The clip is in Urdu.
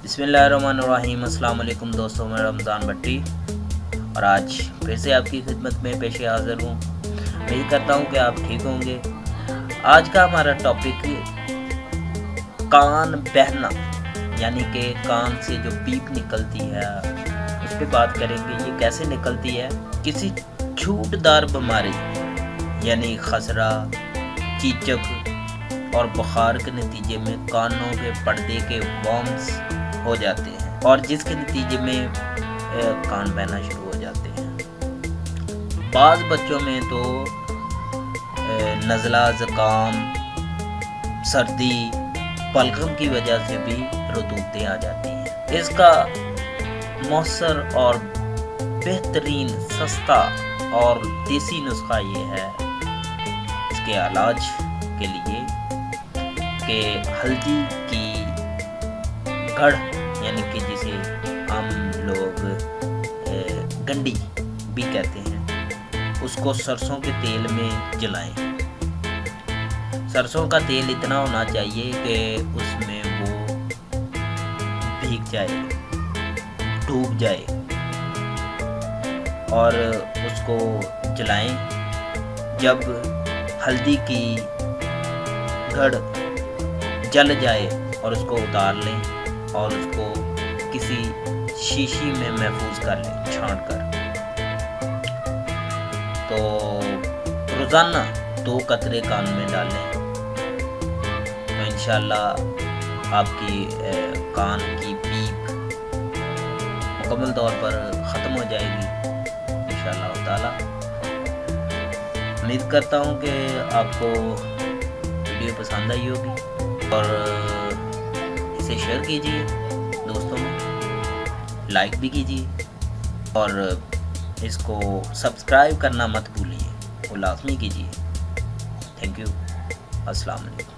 بسم اللہ الرحمن الرحیم۔ السلام علیکم دوستوں، میں رمضان بھٹی اور آج پھر سے آپ کی خدمت میں پیش حاضر ہوں۔ امید کرتا ہوں کہ آپ ٹھیک ہوں گے۔ آج کا ہمارا ٹاپک کان بہنا، یعنی کہ کان سے جو پیپ نکلتی ہے اس پہ بات کریں گے۔ یہ کیسے نکلتی ہے؟ کسی چھوٹدار بیماری یعنی خسرہ، چیچک اور بخار کے نتیجے میں کانوں کے پردے کے وارمز ہو جاتے ہیں اور جس کے نتیجے میں کان بہنا شروع ہو جاتے ہیں۔ بعض بچوں میں تو نزلہ، زکام، سردی، بلغم کی وجہ سے بھی رطوبتیں آ جاتی ہیں۔ اس کا مؤثر اور بہترین، سستا اور دیسی نسخہ یہ ہے اس کے علاج کے لیے کہ ہلدی کی گڑھ، یعنی کہ جسے ہم لوگ گنڈی بھی کہتے ہیں، اس کو سرسوں کے تیل میں جلائیں۔ سرسوں کا تیل اتنا ہونا چاہیے کہ اس میں وہ بھیگ جائے، ڈوب جائے، اور اس کو جلائیں۔ جب ہلدی کی گڑھ جل جائے اور اس کو اتار لیں اور اس کو کسی شیشی میں محفوظ کر لیں چھان کر۔ تو روزانہ 2 قطرے کان میں ڈالیں تو انشاءاللہ آپ کی کان کی پیپ مکمل طور پر ختم ہو جائے گی انشاءاللہ تعالی۔ امید کرتا ہوں کہ آپ کو ویڈیو پسند آئی ہوگی اور اسے شیئر کیجیے دوستوں میں، لائک بھی کیجیے اور اس کو سبسکرائب کرنا مت بھولیے، وہ لازمی کیجیے۔ تھینک یو، السلام علیکم۔